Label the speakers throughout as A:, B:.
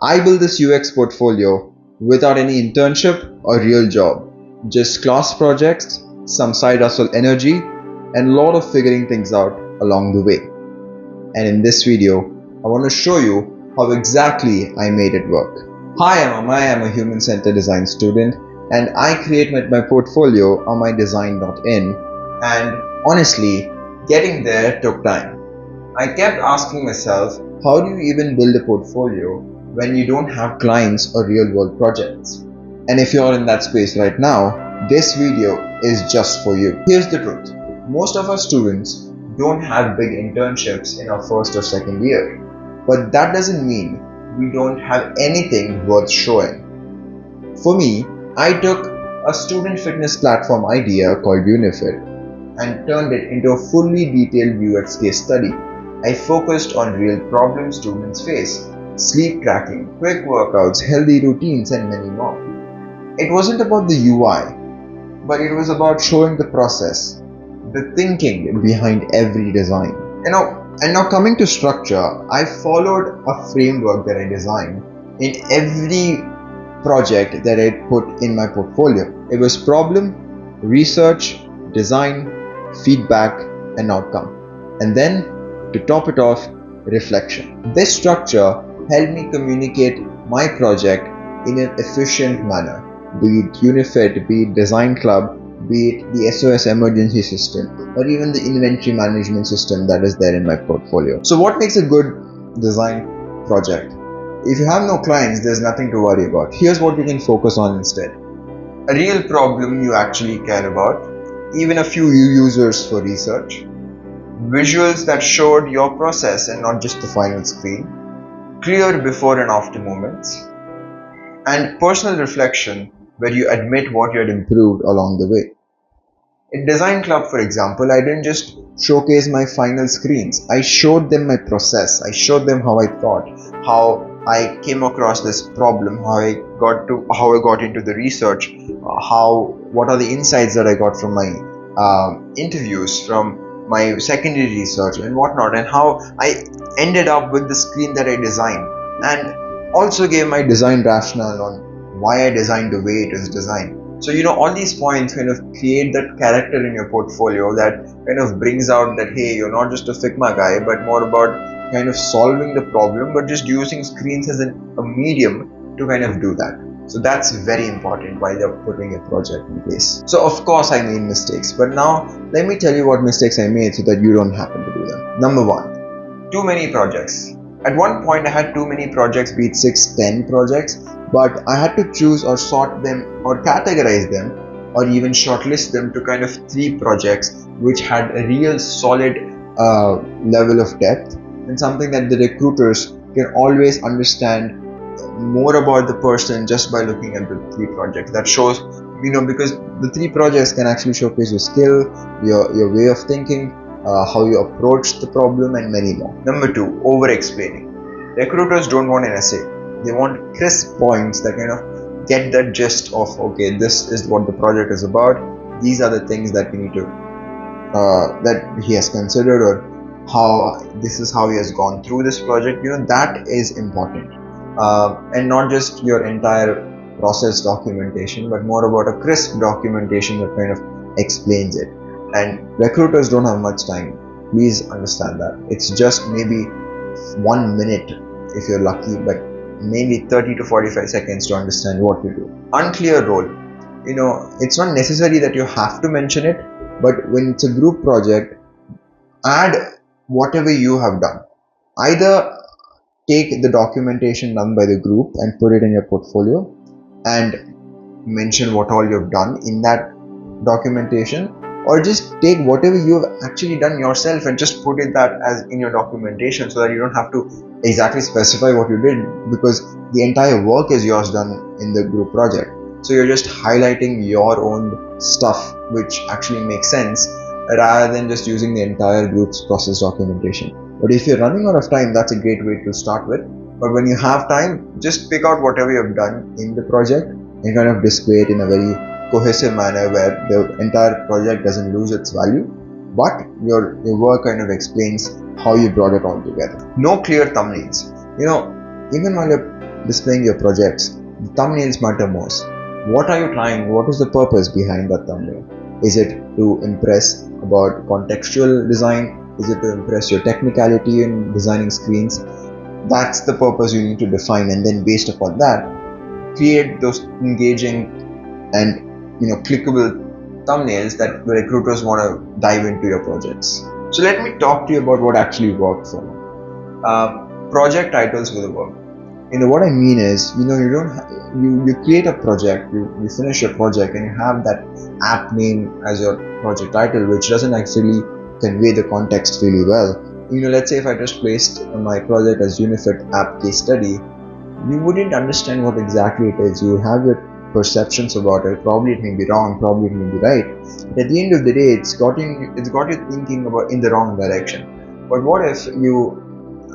A: I built this UX portfolio without any internship or real job, just class projects, some side hustle energy, and a lot of figuring things out along the way. And in this video, I want to show you how exactly I made it work. Hi, I'm Amay. I'm a human-centered design student, and I create my portfolio on ammaydesign.in. And honestly, getting there took time. I kept asking myself, how do you even build a portfolio when you don't have clients or real-world projects? And if you're in that space right now, this video is just for you. Here's the truth. Most of our students don't have big internships in our first or second year. But that doesn't mean we don't have anything worth showing. For me, I took a student fitness platform idea called Unifit and turned it into a fully detailed UX case study. I focused on real problems students face: sleep tracking, quick workouts, healthy routines, and many more. It wasn't about the UI, but it was about showing the process, the thinking behind every design. And now coming to structure, I followed a framework that I designed in every project that I put in my portfolio. It was problem, research, design, feedback, and outcome. And then, to top it off, reflection. This structure helped me communicate my project in an efficient manner, be it Unifit, be it Design Club, be it the SOS emergency system, or even the inventory management system that is there in my portfolio. So what makes a good design project? If you have no clients, there's nothing to worry about. Here's what you can focus on instead. A real problem you actually care about, even a few users for research, visuals that showed your process and not just the final screen, clear before and after moments, and personal reflection where you admit what you had improved along the way. In Design Club, for example, I didn't just showcase my final screens. I showed them my process. I showed them how I thought, how I came across this problem, how I got into the research, what are the insights that I got from my interviews, from my secondary research and whatnot, and how I ended up with the screen that I designed, and also gave my design rationale on why I designed the way it is designed. So all these points kind of create that character in your portfolio that kind of brings out that, hey, you're not just a Figma guy, but more about kind of solving the problem, but just using screens as a medium to kind of do that. So that's very important while you're putting a project in place. So of course I made mistakes, but now let me tell you what mistakes I made so that you don't happen to do them. Number one, too many projects. At one point I had too many projects, be it 6, 10 projects, but I had to choose or sort them or categorize them or even shortlist them to kind of 3 projects which had a real solid level of depth and something that the recruiters can always understand more about the person just by looking at the 3 projects. That shows, because the 3 projects can actually showcase your skill, your way of thinking, how you approach the problem, and many more. Number 2, over-explaining. Recruiters don't want an essay. They want crisp points that kind of get that gist of, okay, this is what the project is about. These are the things that we need to, that he has considered, or this is how he has gone through this project. That is important. And not just your entire process documentation, but more about a crisp documentation that kind of explains it. And recruiters don't have much time. Please understand that. It's just maybe 1 minute if you're lucky, but maybe 30 to 45 seconds to understand what you do. Unclear role. It's not necessary that you have to mention it, but when it's a group project, add whatever you have done. Either take the documentation done by the group and put it in your portfolio and mention what all you've done in that documentation, or just take whatever you have actually done yourself and just put it that as in your documentation so that you don't have to exactly specify what you did, because the entire work is yours done in the group project. So you're just highlighting your own stuff which actually makes sense rather than just using the entire group's process documentation. But if you're running out of time, that's a great way to start with. But when you have time, just pick out whatever you've done in the project and kind of display it in a very cohesive manner where the entire project doesn't lose its value, but your work kind of explains how you brought it all together. No clear thumbnails. Even while you're displaying your projects, the thumbnails matter most. What are you trying? What is the purpose behind that thumbnail? Is it to impress about contextual design? Is it to impress your technicality in designing screens? That's the purpose you need to define, and then based upon that, create those engaging and clickable thumbnails that the recruiters want to dive into your projects. So let me talk to you about what actually worked for me. Project titles for the work. What I mean is, you don't you create a project, you finish your project, and you have that app name as your project title, which doesn't actually convey the context really well. Let's say if I just placed my project as Unifit app case study, you wouldn't understand what exactly it is. You have your perceptions about it. Probably it may be wrong, probably it may be right. But at the end of the day, it's got you thinking about in the wrong direction. But what if you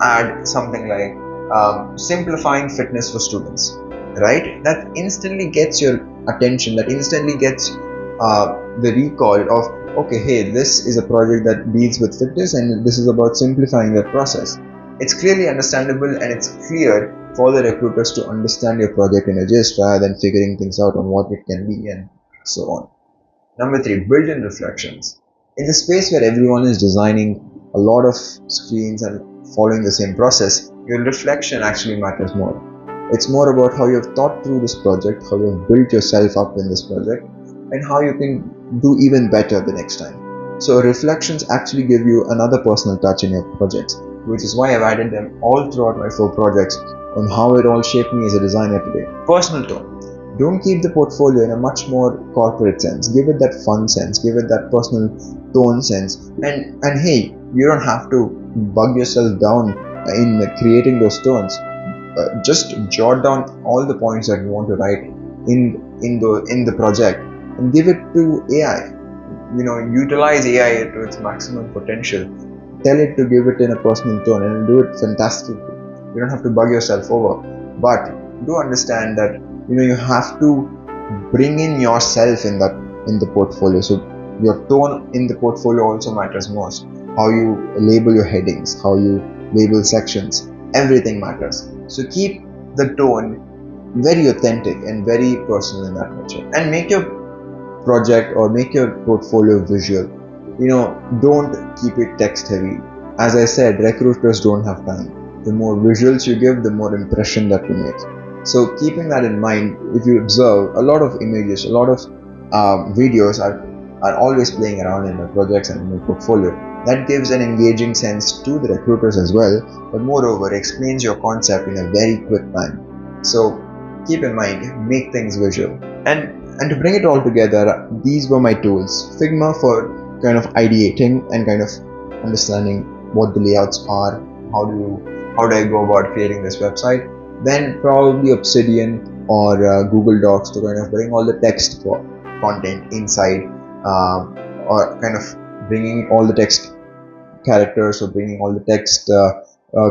A: add something like simplifying fitness for students, right? That instantly gets your attention. That instantly gets the recall of, okay, hey, this is a project that deals with fitness, and this is about simplifying that process. It's clearly understandable, and it's clear for the recruiters to understand your project in a gist rather than figuring things out on what it can be and so on. Number 3, build in reflections. In the space where everyone is designing a lot of screens and following the same process, your reflection actually matters more. It's more about how you've thought through this project, how you've built yourself up in this project, and how you can do even better the next time. So reflections actually give you another personal touch in your projects, which is why I've added them all throughout my 4 projects on how it all shaped me as a designer today. Personal tone. Don't keep the portfolio in a much more corporate sense. Give it that fun sense, give it that personal tone sense. And hey, you don't have to bug yourself down in creating those tones. Just jot down all the points that you want to write in the project and give it to AI. Utilize AI to its maximum potential. Tell it to give it in a personal tone and do it fantastically. You don't have to bug yourself over, but do understand that you have to bring in yourself in the portfolio. So your tone in the portfolio also matters most. How you label your headings, how you label sections, everything matters. So keep the tone very authentic and very personal in that nature, and make your project or make your portfolio visual. Don't keep it text heavy. As I said, recruiters don't have time. The more visuals you give, the more impression that you make. So keeping that in mind, if you observe, a lot of images, a lot of videos are always playing around in my projects and in my portfolio. That gives an engaging sense to the recruiters as well, but moreover explains your concept in a very quick time. So keep in mind, make things visual. And to bring it all together, these were my tools. Figma for kind of ideating and kind of understanding what the layouts are, how do I go about creating this website. Then probably Obsidian or Google Docs to kind of bring all the text content inside, or kind of bringing all the text characters or bringing all the text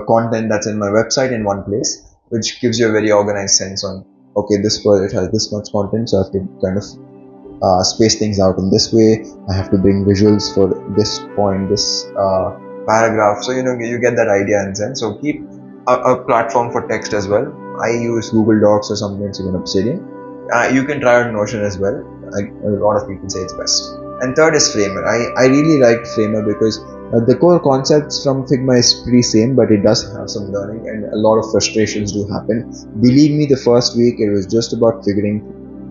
A: content that's in my website in one place, which gives you a very organized sense on, okay, this project has this much content, so I have to kind of space things out in this way. I have to bring visuals for this point, this paragraph. So you get that idea and sense. So keep a platform for text as well. I use Google Docs or sometimes even Obsidian. You can try out Notion as well. A lot of people say it's best. And third is Framer. I really liked Framer because the core concepts from Figma is pretty same, but it does have some learning and a lot of frustrations do happen. Believe me, the first week it was just about figuring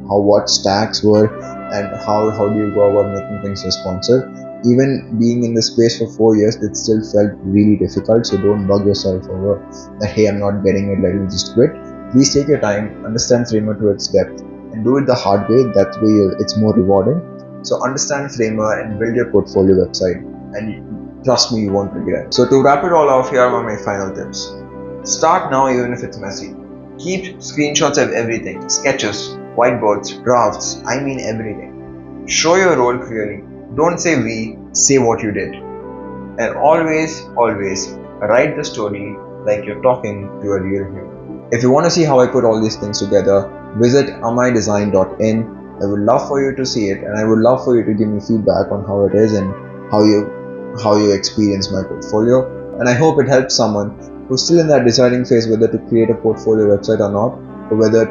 A: what stacks were and how do you go about making things responsive. Even being in the space for 4 years, it still felt really difficult. So don't bug yourself over that, hey, I'm not getting it, let me just quit. Please take your time, understand Framer to its depth, and do it the hard way. That way it's more rewarding. So understand Framer and build your portfolio website, and trust me, you won't regret. So to wrap it all off, here are my final tips. Start now, even if it's messy. Keep screenshots of everything, sketches, whiteboards, drafts, I mean everything. Show your role clearly. Don't say we, say what you did. And always write the story like you're talking to a real human. If you want to see how I put all these things together, visit amaydesign.in. I would love for you to see it, and I would love for you to give me feedback on how it is and how you experience my portfolio. And I hope it helps someone who's still in that deciding phase whether to create a portfolio website or not, or whether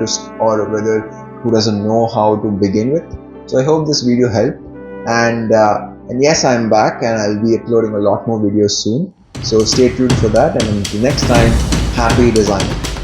A: who doesn't know how to begin with. So I hope this video helped, and yes, I'm back and I'll be uploading a lot more videos soon. So stay tuned for that, and until next time, happy designing.